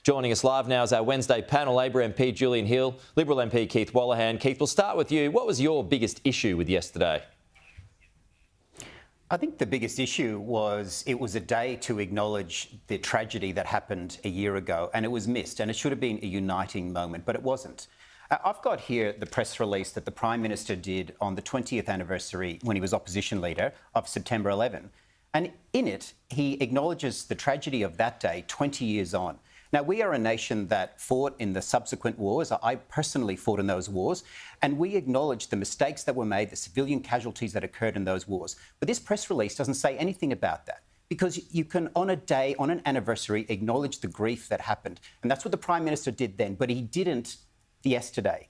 Joining us live now is our Wednesday panel, Labor MP Julian Hill, Liberal MP Keith Wallahan. Keith, we'll start with you. What was your biggest issue with yesterday? I think the biggest issue was it was a day to acknowledge the tragedy that happened a year ago, and it was missed, and it should have been a uniting moment, but it wasn't. I've got here the press release that the Prime Minister did on the 20th anniversary when he was Opposition Leader of September 11. And in it, he acknowledges the tragedy of that day 20 years on. Now, we are a nation that fought in the subsequent wars. I personally fought in those wars, and we acknowledge the mistakes that were made, the civilian casualties that occurred in those wars. But this press release doesn't say anything about that, because you can, on a day, on an anniversary, acknowledge the grief that happened. And that's what the Prime Minister did then, but he didn't yesterday.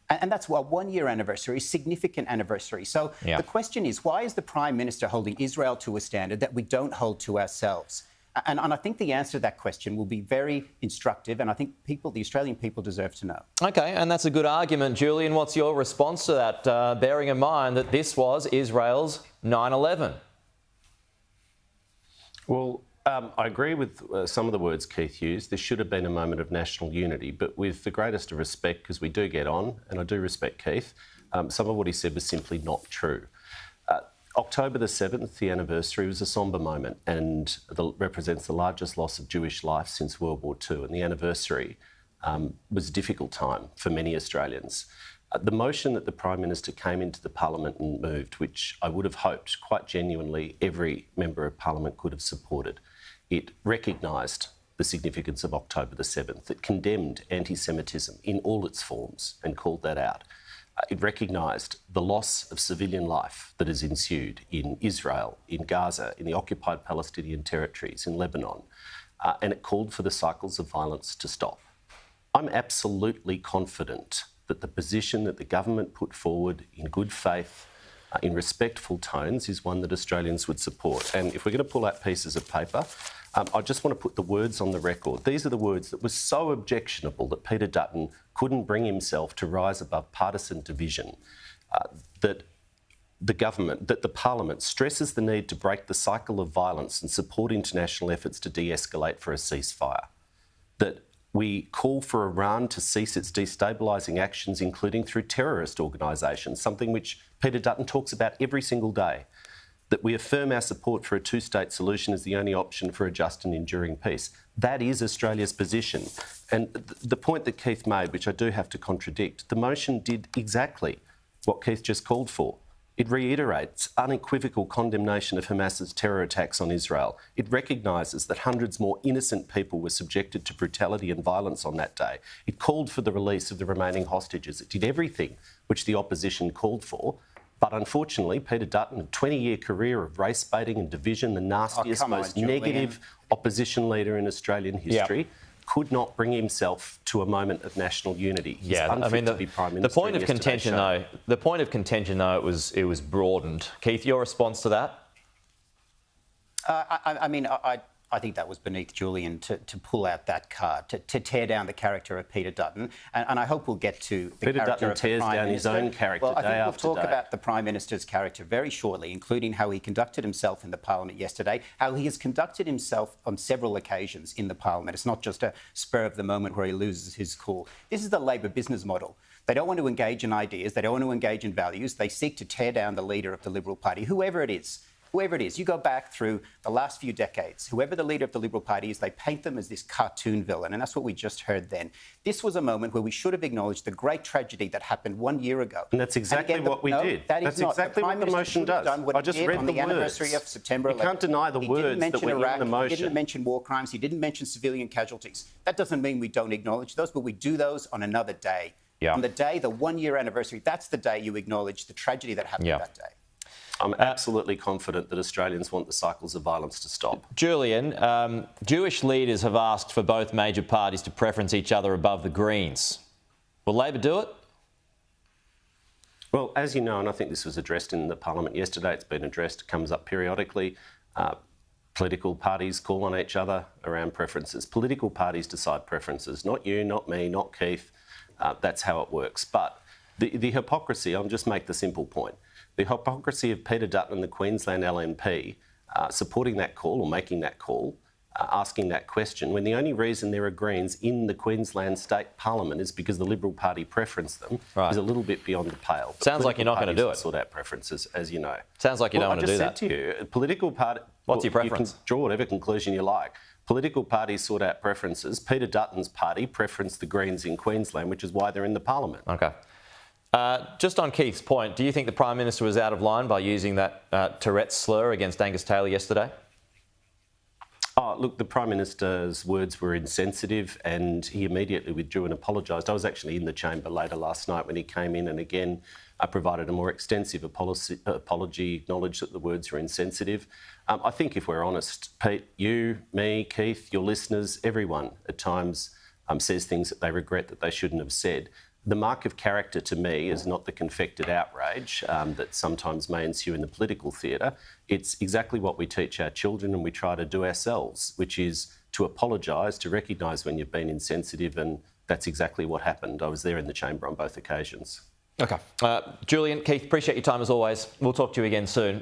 And that's a one-year anniversary, significant anniversary. So the question is, why is the Prime Minister holding Israel to a standard that we don't hold to ourselves? And I think the answer to that question will be very instructive, and I think the Australian people deserve to know. OK, and that's a good argument. Julian, what's your response to that, bearing in mind that this was Israel's 9/11? Well, I agree with some of the words Keith used. There should have been a moment of national unity, but with the greatest of respect, because we do get on, and I do respect Keith, some of what he said was simply not true. October the 7th, the anniversary, was a sombre moment and represents the largest loss of Jewish life since World War II. And the anniversary was a difficult time for many Australians. The motion that the Prime Minister came into the Parliament and moved, which I would have hoped quite genuinely every member of Parliament could have supported, it recognised the significance of October the 7th. It condemned antisemitism in all its forms and called that out. It recognised the loss of civilian life that has ensued in Israel, in Gaza, in the occupied Palestinian territories, in Lebanon, and it called for the cycles of violence to stop. I'm absolutely confident that the position that the government put forward in good faith, in respectful tones, is one that Australians would support. And if we're going to pull out pieces of paper, I just want to put the words on the record. These are the words that were so objectionable that Peter Dutton couldn't bring himself to rise above partisan division, that the Parliament stresses the need to break the cycle of violence and support international efforts to de-escalate for a ceasefire, that we call for Iran to cease its destabilising actions, including through terrorist organisations, something which Peter Dutton talks about every single day, that we affirm our support for a two-state solution as the only option for a just and enduring peace. That is Australia's position. And the point that Keith made, which I do have to contradict, the motion did exactly what Keith just called for. It reiterates unequivocal condemnation of Hamas's terror attacks on Israel. It recognises that hundreds more innocent people were subjected to brutality and violence on that day. It called for the release of the remaining hostages. It did everything which the opposition called for. But unfortunately, Peter Dutton, a 20-year career of race baiting and division, the nastiest, most negative opposition leader in Australian history, could not bring himself to a moment of national unity. He's unfit to be Prime Minister. The point of contention, though, it was broadened. Keith, your response to that? I think that was beneath Julian to pull out that card, to tear down the character of Peter Dutton. And I hope we'll get to the character of the Prime Minister. Peter Dutton tears down his own character day after day. Well, I think we'll talk about the Prime Minister's character very shortly, including how he conducted himself in the Parliament yesterday, how he has conducted himself on several occasions in the Parliament. It's not just a spur of the moment where he loses his cool. This is the Labor business model. They don't want to engage in ideas. They don't want to engage in values. They seek to tear down the leader of the Liberal Party, whoever it is. Whoever it is, you go back through the last few decades, whoever the leader of the Liberal Party is, they paint them as this cartoon villain, and that's what we just heard then. This was a moment where we should have acknowledged the great tragedy that happened 1 year ago. And that's exactly what we did. That's exactly what the motion does. I just read the words. Anniversary of September 11th. You can't deny the words that were in the motion. He didn't mention war crimes. He didn't mention civilian casualties. That doesn't mean we don't acknowledge those, but we do those on another day. On the day, the 1 year anniversary, that's the day you acknowledge the tragedy that happened that day. I'm absolutely confident that Australians want the cycles of violence to stop. Julian, Jewish leaders have asked for both major parties to preference each other above the Greens. Will Labor do it? Well, as you know, and I think this was addressed in the Parliament yesterday, it's been addressed, it comes up periodically. Political parties call on each other around preferences. Political parties decide preferences, not you, not me, not Keith. That's how it works. But the hypocrisy, I'll just make the simple point. The hypocrisy of Peter Dutton and the Queensland LNP supporting that call or making that call asking that question when the only reason there are Greens in the Queensland State Parliament is because the Liberal Party preference them is a little bit beyond the pale. Sounds like you're not going to do it. Sort out preferences, as you know. Sounds like you don't want to do that. I just said to you, political party. What's your preference? You can draw whatever conclusion you like. Political parties sort out preferences. Peter Dutton's party preferenced the Greens in Queensland, which is why they're in the Parliament. Okay. Just on Keith's point, do you think the Prime Minister was out of line by using that Tourette's slur against Angus Taylor yesterday? Oh, look, the Prime Minister's words were insensitive and he immediately withdrew and apologised. I was actually in the chamber later last night when he came in and again provided a more extensive apology, acknowledged that the words were insensitive. I think if we're honest, Pete, you, me, Keith, your listeners, everyone at times says things that they regret that they shouldn't have said. The mark of character to me is not the confected outrage that sometimes may ensue in the political theatre. It's exactly what we teach our children and we try to do ourselves, which is to apologise, to recognise when you've been insensitive, and that's exactly what happened. I was there in the chamber on both occasions. Okay. Julian, Keith, appreciate your time as always. We'll talk to you again soon.